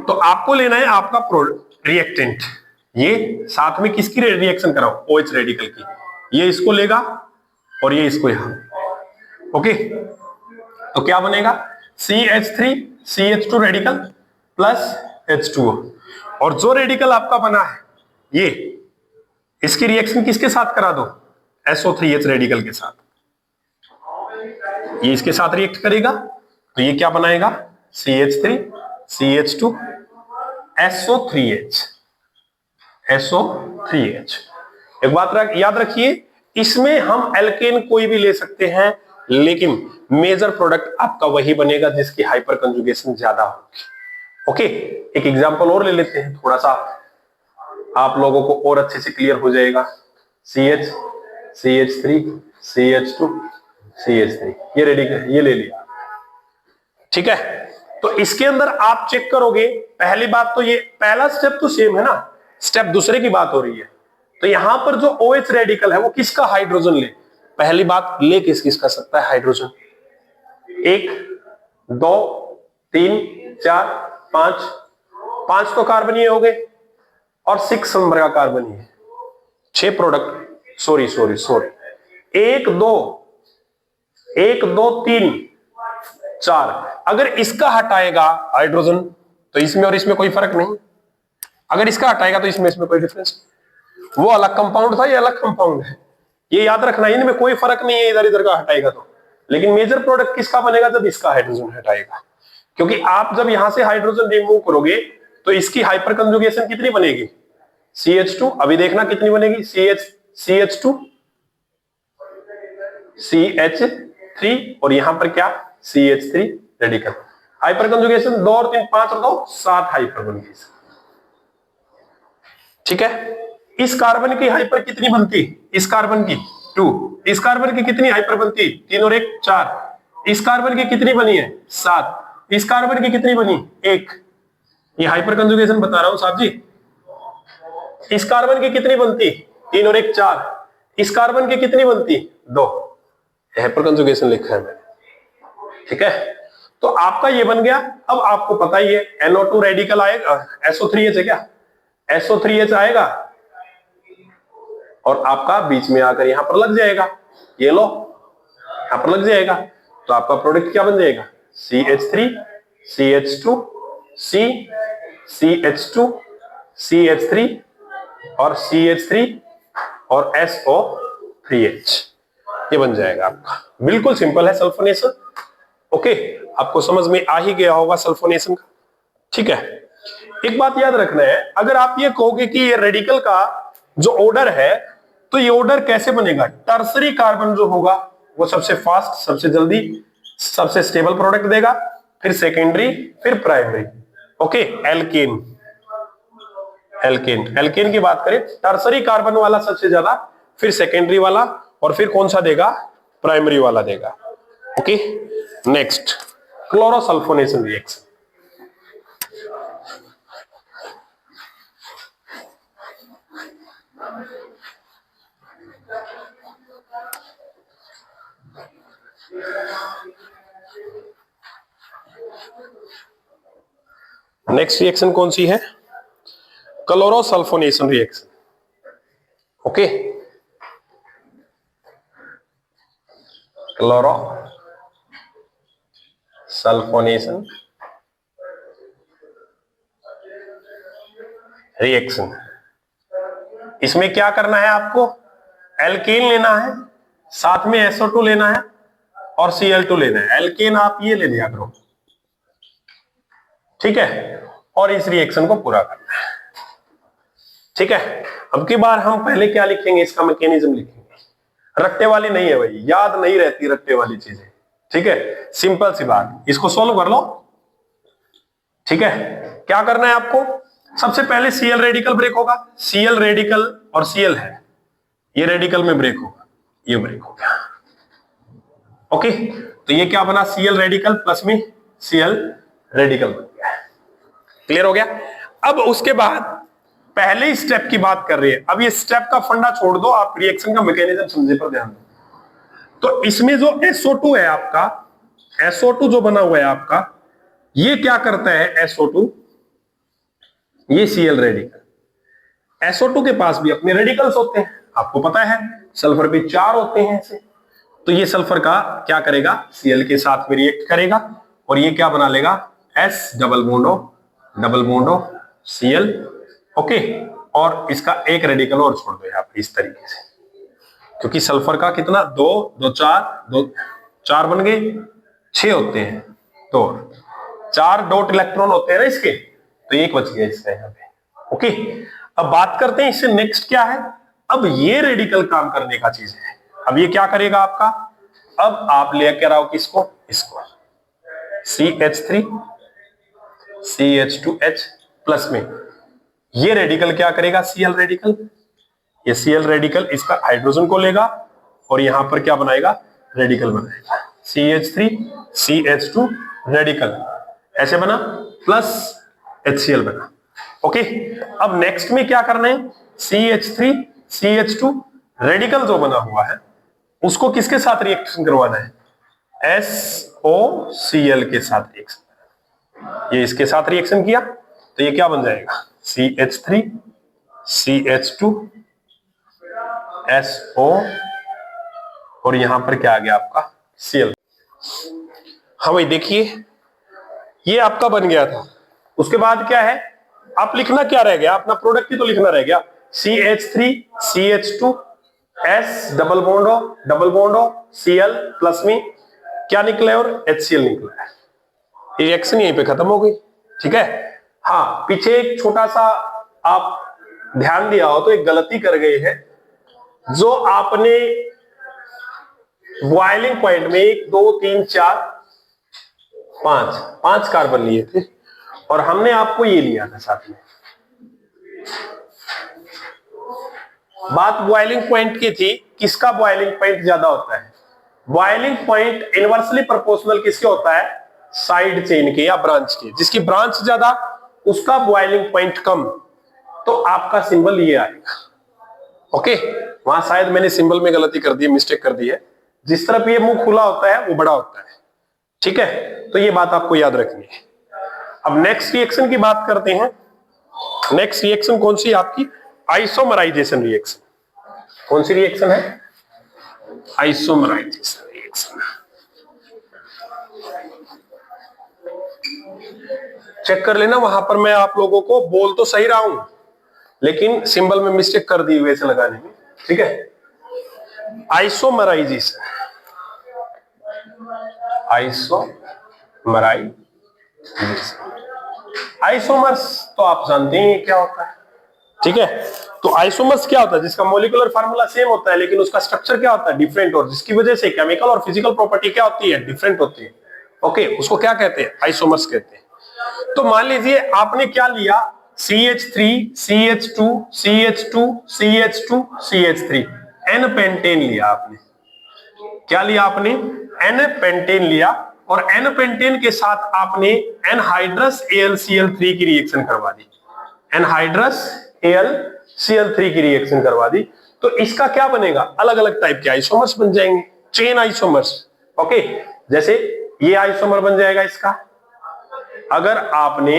तो आपको लेना है आपका रिएक्टेंट, ये साथ में किसकी रिएक्शन कराओ, OH रेडिकल की, ये इसको लेगा और ये इसको यहां, ओके। तो क्या बनेगा, CH3 CH2 radical plus H2O, और जो रेडिकल आपका बना है ये, इसकी रिएक्शन किसके साथ करा दो, SO3H रेडिकल के साथ, ये इसके साथ रिएक्ट करेगा तो ये क्या बनाएगा, CH3 CH2 SO3H SO3H। एक बात याद रखिए, इसमें हम एल्केन कोई भी ले सकते हैं, लेकिन मेजर प्रोडक्ट आपका वही बनेगा जिसकी हाइपर कंजुगेशन ज्यादा होगी, ओके। एक एग्जांपल और ले लेते हैं, थोड़ा सा आप लोगों को और अच्छे से क्लियर हो जाएगा। CH CH3 CH2 CH3, ये रेडिकल, ये ले लिया, ठीक है। तो इसके अंदर आप चेक करोगे, पहली बात तो ये पहला स्टेप तो सेम है ना, स्टेप दूसरे की बात हो रही है। तो यहां पर जो OH रेडिकल है वो किसका हाइड्रोजन ले, पहली बात ले किस किस का सकता है हाइड्रोजन, 1 2 3 4 5, 5 तो कार्बन हो गए और 6 नंबर का कार्बन है, 6 प्रोडक्ट, सॉरी 1 2 3 4। अगर इसका हटाएगा हाइड्रोजन तो इसमें और इसमें कोई फर्क नहीं, अगर इसका हटाएगा तो इसमें कोई डिफरेंस, वो अलग कंपाउंड था, ये अलग कंपाउंड है, ये याद रखना, इनमें कोई फर्क नहीं है इधर इधर का हटाएगा तो। लेकिन मेजर प्रोडक्ट किसका बनेगा, जब इसका हाइड्रोजन हटाएगा, क्योंकि आप जब यहां से हाइड्रोजन रिमूव करोगे तो इसकी हाइपर कंजुगेशन कितनी बनेगी, CH2, अभी देखना कितनी बनेगी, CH2 CH3 और यहां पर क्या, CH3 रेडिकल, हाइपर कंजुगेशन 2 और 3 5 और 2 7 हाइपर बन गई, ठीक है। इस कार्बन की हाइपर कितनी बनती, इस कार्बन की 2, इस कार्बन की कितनी हाइपर बनती, 3 और 1 4, इस कार्बन की कितनी बनी है 7, इस कार्बन की कितनी बनी 1, ये हाइपर कंजुगेशन बता रहा हूं साहब जी। इस कार्बन की कितनी बनती 3 और 1 4, इस कार्बन की कितनी बनती 2, हाइपर कंजुगेशन लिखा है मैंने, ठीक है। तो आपका ये बन गया। अब आपको पता ही है NO2 रेडिकल आएगा, SO3H है क्या, SO3H आएगा और आपका बीच में आकर यहां पर लग जाएगा, ये लो यहां पर लग जाएगा, तो आपका प्रोडक्ट क्या बन जाएगा CH3 CH2 C CH2 CH3 और CH3 और SO3H, ये बन जाएगा आपका। बिल्कुल सिंपल है सल्फोनेशन। ओके, आपको समझ में आ ही गया होगा सल्फोनेशन का, ठीक है। एक बात याद रखना है, अगर आप ये कहोगे कि ये रेडिकल का जो ऑर्डर है, तो ये ऑर्डर कैसे बनेगा, टर्सरी कार्बन जो होगा वो सबसे फास्ट, सबसे जल्दी, सबसे स्टेबल प्रोडक्ट देगा, फिर सेकेंडरी, फिर primary. Okay, alkane, alkane, alkane की बात करें, टर्सरी कार्बन वाला सबसे ज्यादा, फिर सेकेंडरी वाला, और फिर कौन सा देगा, प्राइमरी वाला देगा। Okay, next chlorosulfonation reaction. Next reaction कौन सी है, chlorosulfonation reaction. Okay, chlorosulfonation reaction. इसमें क्या करना है आपको, एल्केन लेना है, साथ में SO2 लेना है और Cl2 लेना है। एल्केन आप ये ले लिया करो, ठीक है, और इस रिएक्शन को पूरा करना है, ठीक है। अब की बार हम पहले क्या लिखेंगे, इसका मैकेनिज्म लिखेंगे, रट्टे वाली नहीं है भाई, याद नहीं रहती रट्टे वाली चीजें, ठीक है। सिंपल सी बात, इसको सोल्व कर लो, ठीक है। क्या करना है आपको, सबसे पहले Cl रेडिकल ब्रेक होगा, Cl रेडिकल और Cl है, ये रेडिकल में ब्रेक होगा, ये ब्रेक हो गया। ओके, तो ये क्या बना, Cl रेडिकल प्लस में Cl रेडिकल बन गया, क्लियर हो गया। अब उसके बाद पहले ही स्टेप की बात कर रहे हैं, अब ये स्टेप का फंडा छोड़ दो, आप रिएक्शन का मैकेनिज्म समझे पर ध्यान दो। तो इसमें जो SO2 है आपका, SO2 जो बना हुआ है आपका, ये क्या करता है SO2, ये Cl रेडिकल, SO2 के पास भी अपने रेडिकल्स होते हैं, आपको पता है सल्फर पे 4 होते हैं ऐसे, तो ये सल्फर का क्या करेगा, Cl के साथ में रिएक्ट करेगा और ये क्या बना लेगा, S डबल बॉन्डो Cl, ओके, और इसका एक रेडिकल और छोड़ दो यहाँ पे इस तरीके से, क्योंकि सल्फर का कितना 2 2 4 बन गए, 6 होते हैं, तो 4 डॉट इलेक्ट्रॉन होते हैं ना इसके, तो एक बच गया इसका यहाँ पे। ओके, अब बात करते हैं इससे नेक्स्ट क्या है, अब ये रेडिकल काम करने का चीज है। अब ये क्या करेगा आपका, अब आप लेकर आओ किसको, इसको CH3 CH2H प्लस में, ये रेडिकल क्या करेगा, Cl रेडिकल, ये Cl रेडिकल इसका हाइड्रोजन को लेगा और यहां पर क्या बनाएगा, रेडिकल बनाएगा, CH3 CH2 रेडिकल ऐसे बना, प्लस HCl बना। ओके, अब नेक्स्ट में क्या करना है, CH3 CH2 रेडिकल जो बना हुआ है उसको किसके साथ रिएक्शन करवाना है, SOCl के साथ रिएक्शन। ये इसके साथ रिएक्शन किया तो ये क्या बन जाएगा, CH3 CH2 SO और यहां पर क्या आ गया आपका Cl। हाँ भाई देखिए, ये आपका बन गया था। उसके बाद क्या है, आप लिखना क्या रह गया, अपना प्रोडक्ट ही तो लिखना रह गया, CH3 CH2 S double बॉन्डो Cl plus में क्या निकला है, और HCl निकला है। रिएक्शन यहीं पे खत्म हो गई, ठीक है। हाँ, पीछे एक छोटा सा आप ध्यान दिया हो तो एक गलती कर गए हैं, जो आपने बॉइलिंग पॉइंट में 1 2 3 4 5 कार्बन लिए थे और हमने आपको ये लिया था साथ में। बात बॉइलिंग पॉइंट की थी, किसका बॉइलिंग पॉइंट ज्यादा होता है, बॉइलिंग पॉइंट इनवर्सली प्रोपोर्शनल किसके होता है? साइड चेन के या ब्रांच के। जिसकी ब्रांच ज्यादा उसका बॉइलिंग पॉइंट कम, तो आपका सिंबल ये आएगा। ओके, वहां शायद मैंने सिंबल में गलती कर दी है, मिस्टेक कर दी है। जिस तरफ ये मुंह खुला होता है वो बड़ा होता है, ठीक है, तो ये बात आपको याद रखनी है। अब नेक्स्ट रिएक्शन की बात करते हैं। नेक्स्ट रिएक्शन कौन सी आपकी? Isomerization reaction. कौन सी रिएक्शन है? Isomerization reaction. चेक कर लेना, वहां पर मैं आप लोगों को बोल तो सही रहा हूं लेकिन सिंबल में मिस्टेक कर दी वैसे लगाने में, ठीक है। आइसोमराइजेशन, आइसोमर्स तो आप जानते हैं क्या होता है, ठीक है। तो आइसोमर्स क्या होता है? जिसका मॉलिक्यूलर फार्मूला सेम होता है लेकिन उसका स्ट्रक्चर क्या होता है? डिफरेंट, और जिसकी वजह से केमिकल और फिजिकल प्रॉपर्टी क्या होती है? डिफरेंट होती है। ओके, उसको क्या कहते हैं? आइसोमर्स कहते हैं। तो मान लीजिए आपने क्या लिया? CH3, CH2, CH2, CH2, CH3, N pentane लिया आपने। क्या लिया आपने? N पेंटेन लिया, और N पेंटेन के साथ आपने एनहाइड्रस AlCl3 की रिएक्शन करवा दी। एनहाइड्रस AlCl3 की रिएक्शन करवा दी, तो इसका क्या बनेगा? अलग अलग टाइप के आइसोमर्स बन जाएंगे, चेन आइसोमर्स। ओके, जैसे ये आइसोमर बन जाएगा इसका, अगर आपने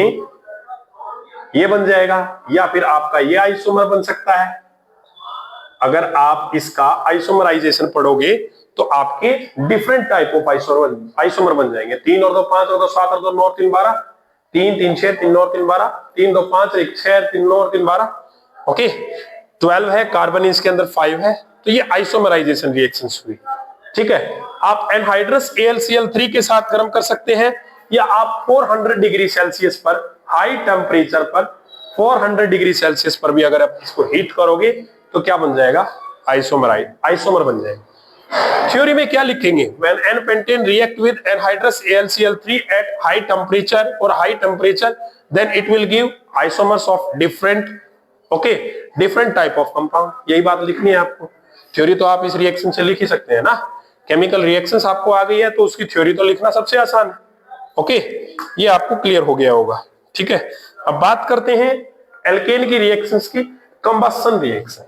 ये बन जाएगा, या फिर आपका ये आइसोमर बन सकता है। अगर आप इसका आइसोमराइजेशन पढ़ोगे तो आपके डिफरेंट टाइप ऑफ आइसोमर बन जाएंगे। 3 और 2 5 और 2 7 और 2 9 3 12, 3 3 6 3 9 3 12, 3 2 5 1 6 3 9 और 3 12। ओके, 12 है, कार्बन इसके अंदर 5 है, तो ये आइसोमराइजेशन रिएक्शंस हुई, ठीक है। आप एनहाइड्रस AlCl3 के साथ गर्म कर सकते हैं, या आप 400 डिग्री सेल्सियस पर, हाई टेम्परेचर पर 400 डिग्री सेल्सियस पर भी अगर आप इसको हीट करोगे तो क्या बन जाएगा? आइसोमर बन जाएगा। थ्योरी में क्या लिखेंगे? When N-pentane react with anhydrous AlCl3 at high temperature or high temperature, then it will give isomers of different, okay, different type of compound। यही बात लिखनी है आपको। थ्योरी तो आप इस रिएक्शन से लिख ही सकते हैं ना। केमिकल रिएक्शंस आपको आ गई है तो उसकी थ्योरी तो लिखना सबसे आसान है। ओके, ये आपको क्लियर हो गया होगा, ठीक है। अब बात करते हैं एल्केन की रिएक्शंस की। कंबस्शन रिएक्शन,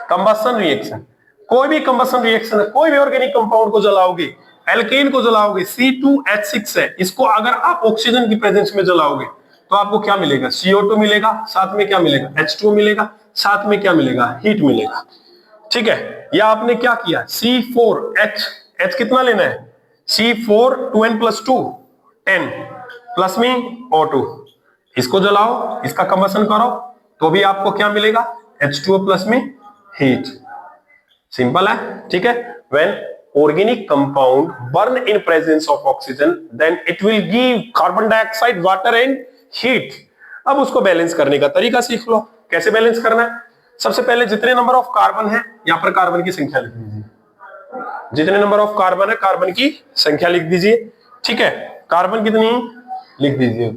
कंबस्शन रिएक्शन, कोई भी कंबस्शन रिएक्शन है, कोई भी ऑर्गेनिक कंपाउंड को जलाओगे, एल्केन को जलाओगे, C2H6 है, इसको अगर आप ऑक्सीजन की प्रेजेंस में जलाओगे तो आपको क्या मिलेगा? CO2 मिलेगा, साथ में क्या मिलेगा? H2O मिलेगा, साथ में क्या मिलेगा? हीट मिलेगा, ठीक है। या आपने क्या किया? C4H, H कितना लेना है? C4 2n+2 10 प्लस में O2, इसको जलाओ, इसका कंबस्शन करो तो भी आपको क्या मिलेगा? H2O प्लस में हीट। सिंपल है, ठीक है। When organic compound burn in presence of oxygen, then it will give carbon dioxide, water and heat। अब उसको बैलेंस करने का तरीका सीख लो, कैसे बैलेंस करना है। सबसे पहले जितने नंबर ऑफ कार्बन है, यहां पर कार्बन की संख्या लिख दीजिए। जितने नंबर ऑफ कार्बन है, कार्बन की संख्या लिख दीजिए, ठीक है। कार्बन कितनी लिख दीजिए।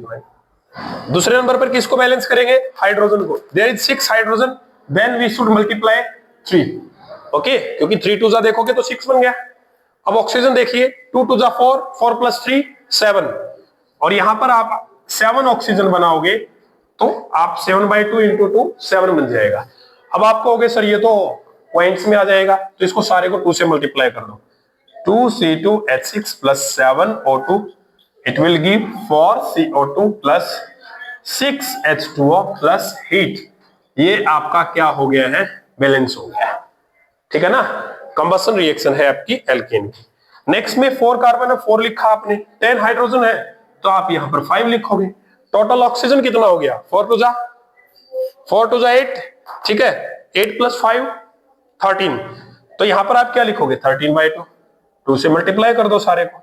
दूसरे नंबर पर किसको बैलेंस करेंगे? हाइड्रोजन को। There is 6 hydrogen, then we should multiply 3। Okay, क्योंकि 3 2 जा देखोगे तो 6 बन गया। अब ऑक्सीजन देखिए, 2 2 जा 4, 4 + 3 7, और यहां पर आप 7 ऑक्सीजन बनाओगे तो आप 7/2 × 2 7 बन जाएगा। अब आप कहोगे सर ये तो पॉइंट्स में आ जाएगा, तो इसको सारे को 2 से मल्टीप्लाई कर दो। 2C2H6 + 7O2, it will give 4CO2 + 6H2O + heat। ये आपका क्या हो गया है? बैलेंस हो गया, ठीक है ना। कंबस्शन रिएक्शन है आपकी एल्केन की। नेक्स्ट में 4 कार्बन है, 4 लिखा आपने, 10 हाइड्रोजन है तो आप यहां पर 5 लिखोगे। टोटल ऑक्सीजन कितना हो गया? 4 2 जा 8, ठीक है। 8 + 5 13, तो यहां पर आप क्या लिखोगे? 13/2, 2 से मल्टीप्लाई कर दो सारे को।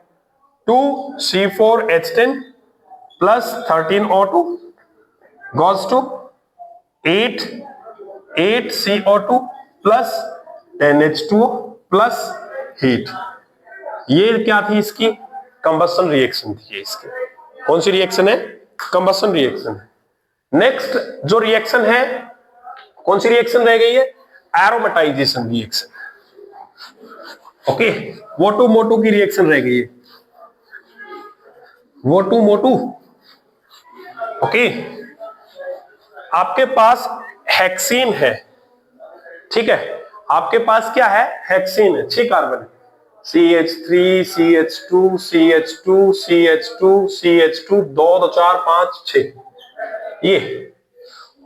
2C4H10 + 13O2 goes to 8CO2 + 10H2O + heat. ये क्या थी? इसकी कंबस्शन रिएक्शन थी। इसकी कौन सी रिएक्शन है? कंबस्शन रिएक्शन है। नेक्स्ट जो रिएक्शन है, कौन सी रिएक्शन रह गई है? Aromatisation reaction. ओके, वोटू मोटू की रिएक्शन रह गई है, वोटू मोटू। ओके, आपके पास हेक्सीन है, ठीक है, आपके पास क्या है, हेक्सीन है, 6 कार्बन है, CH3 CH2 CH2 CH2 CH2 2 2 4 5 6 ये,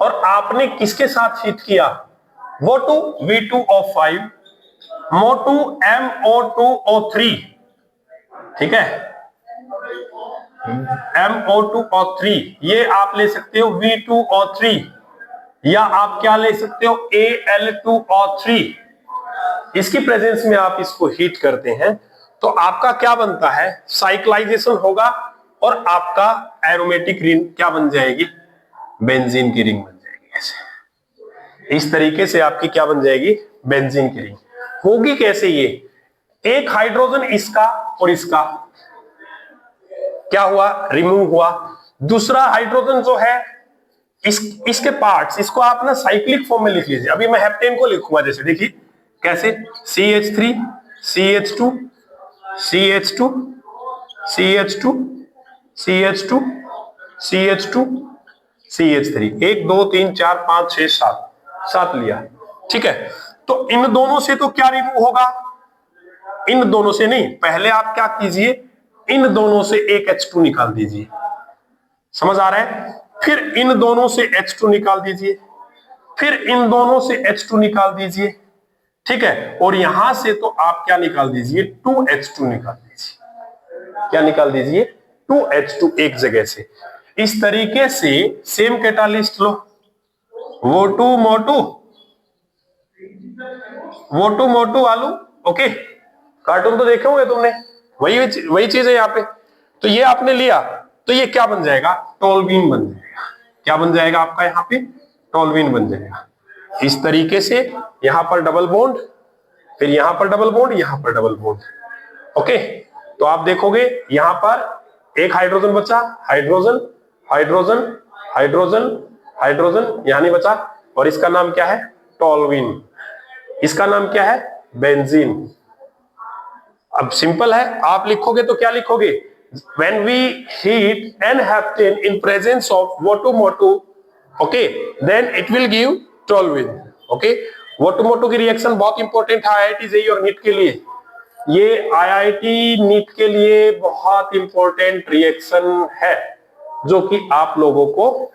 और आपने किसके साथ हिट किया, वोटू V2O5 मोटू MO2O3, ठीक है, MO2O3, ये आप ले सकते हो V2O3, या आप क्या ले सकते हो Al2O3। इसकी प्रेजेंस में आप इसको हीट करते हैं तो आपका क्या बनता है, साइक्लाइजेशन होगा और आपका एरोमेटिक रिंग क्या बन जाएगी, बेंजीन की रिंग बन जाएगी। ऐसे इस तरीके से आपकी क्या बन जाएगी, बेंजीन की रिंग होगी। कैसे, ये एक हाइड्रोजन इसका और इसका क्या हुआ, रिमूव हुआ, दूसरा हाइड्रोजन जो है इसके पार्ट्स, इसको आप ना साइक्लिक फॉर्म में लिख लीजिए। अभी मैं हेप्टेन को लिखूंगा, जैसे देखिए कैसे, CH3 CH2 CH2 CH2 CH2 CH2 CH3, 1 2 3 4 5 6 7 7 लिया, ठीक है। तो इन दोनों से तो क्या रिमूव होगा, इन दोनों से नहीं, पहले आप क्या कीजिए, इन दोनों से एक H2 निकाल दीजिए, समझ आ रहा है, फिर इन दोनों से H2 निकाल दीजिए, फिर इन दोनों से H2 निकाल दीजिए, ठीक है, और यहां से तो आप क्या निकाल दीजिए, 2H2 निकाल दीजिए, क्या निकाल दीजिए, 2H2 एक जगह से। इस तरीके से सेम कैटालिस्ट लो, वोटू मोटू वोटू मोटू आलू, ओके, कार्टून तो देखे होंगे तुमने, वही चीज है यहाँ पे। तो ये आपने लिया तो ये क्या बन जाएगा, टोल्वीन बन जाएगा, क्या बन जाएगा आपका यहाँ पे, टोल्वीन बन जाएगा। इस तरीके से यहां पर डबल बॉन्ड, फिर यहां पर डबल बॉन्ड, यहां पर डबल बॉन्ड, ओके। तो आप देखोगे यहां पर एक हाइड्रोजन बचा, हाइड्रोजन हाइड्रोजन हाइड्रोजन हाइड्रोजन यहां नहीं बचा, और इसका नाम क्या है, टोल्वीन, इसका नाम क्या है, बेंजीन। अब सिंपल है, आप लिखोगे तो क्या लिखोगे, when we heat N-heptane in presence of Wotto-Moto, okay, then it will give toluene, okay। Wotto-Moto की रिएक्शन बहुत इंपॉर्टेंट है IIT JEE और नीट के लिए, ये IIT नीट के लिए बहुत इंपॉर्टेंट रिएक्शन है जो कि आप लोगों को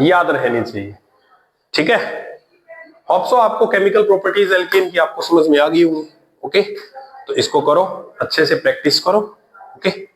याद रहनी चाहिए, ठीक है। होप सो आपको केमिकल प्रॉपर्टीज एल्केन की आपको समझ में आ गई होगी, ओके। तो इसको करो, अच्छे से प्रैक्टिस करो, ओके।